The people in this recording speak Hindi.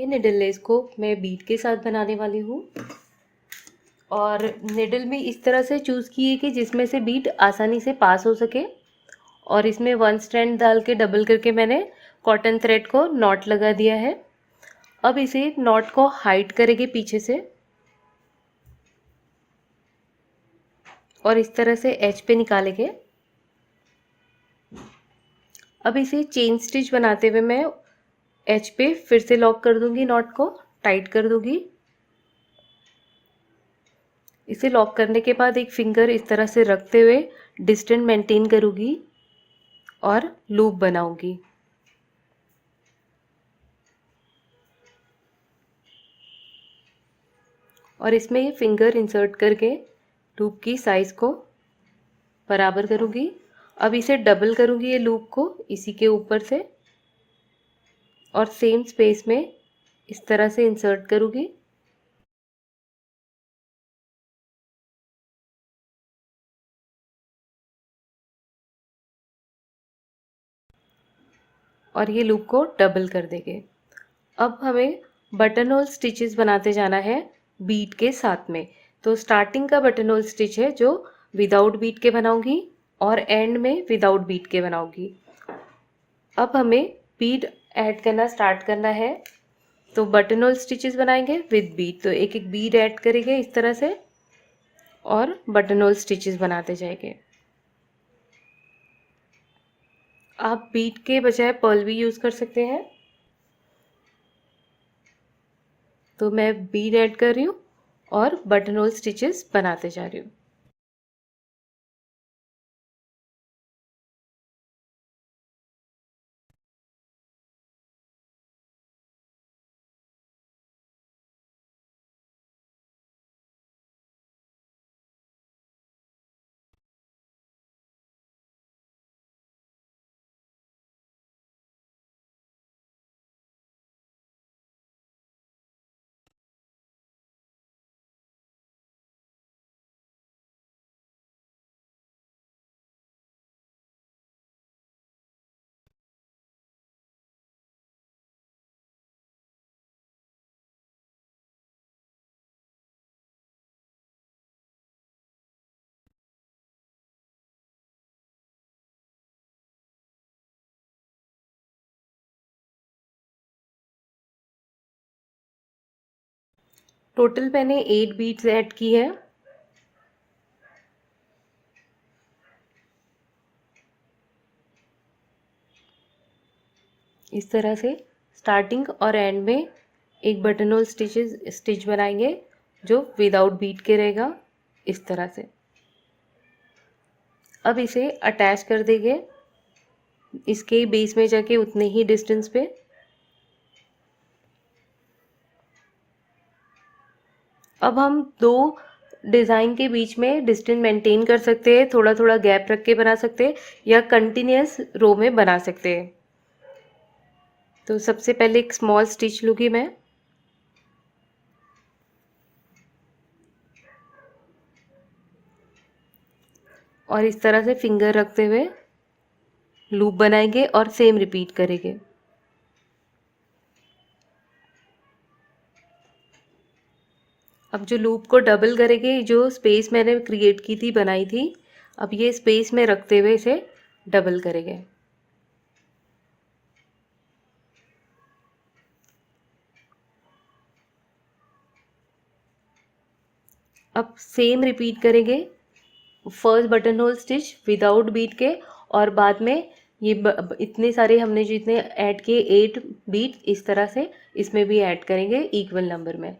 ये निडल लेस को मैं बीट के साथ बनाने वाली हूँ और निडल में इस तरह से चूज़ की है कि जिसमें से बीट आसानी से पास हो सके। और इसमें 1 स्ट्रैंड डाल के डबल करके मैंने कॉटन थ्रेड को नॉट लगा दिया है। अब इसे नॉट को हाइड करेंगे पीछे से और इस तरह से एज पे निकालेंगे। अब इसे चेन स्टिच बनाते हुए मैं एज पे फिर से लॉक कर दूंगी, नॉट को टाइट कर दूंगी। इसे लॉक करने के बाद एक फिंगर इस तरह से रखते हुए डिस्टेंस मेंटेन करूंगी और लूप बनाऊंगी। और इसमें ये फिंगर इंसर्ट करके लूप की साइज को बराबर करूंगी। अब इसे डबल करूंगी ये लूप को इसी के ऊपर से और सेम स्पेस में इस तरह से इंसर्ट करूंगी। और ये लूप को डबल कर देंगे। अब हमें बटन होल स्टिचेस बनाते जाना है बीट के साथ में। तो स्टार्टिंग का बटन होल स्टिच है जो विदाउट बीट के बनाऊंगी और एंड में विदाउट बीट के बनाऊंगी। अब हमें बीट ऐड करना स्टार्ट करना है। तो बटन होल स्टिचेस बनाएंगे विद बीट, तो एक एक बीट ऐड करेंगे इस तरह से और बटन होल स्टिचेस बनाते जाएंगे। आप बीट के बजाय पर्ल भी यूज़ कर सकते हैं। तो मैं बीड ऐड कर रही हूँ और बटन होल स्टिचेस बनाते जा रही हूँ। टोटल मैंने 8 बीट्स ऐड की है। इस तरह से स्टार्टिंग और एंड में एक बटन होल स्टिच बनाएंगे जो विदाउट बीट के रहेगा इस तरह से। अब इसे अटैच कर देंगे इसके बेस में जाके उतने ही डिस्टेंस पे। अब हम दो डिज़ाइन के बीच में डिस्टेंस मेंटेन कर सकते हैं, थोड़ा थोड़ा गैप रख के बना सकते हैं या कंटिन्यूस रो में बना सकते हैं। तो सबसे पहले एक स्मॉल स्टिच लूँगी मैं और इस तरह से फिंगर रखते हुए लूप बनाएंगे और सेम रिपीट करेंगे। अब जो लूप को डबल करेंगे, जो स्पेस मैंने क्रिएट की थी बनाई थी, अब ये स्पेस में रखते हुए इसे डबल करेंगे। अब सेम रिपीट करेंगे first buttonhole stitch without beat के और बाद में ये इतने सारे हमने जितने ऐड किए 8 बीट इस तरह से इसमें भी ऐड करेंगे इक्वल नंबर में।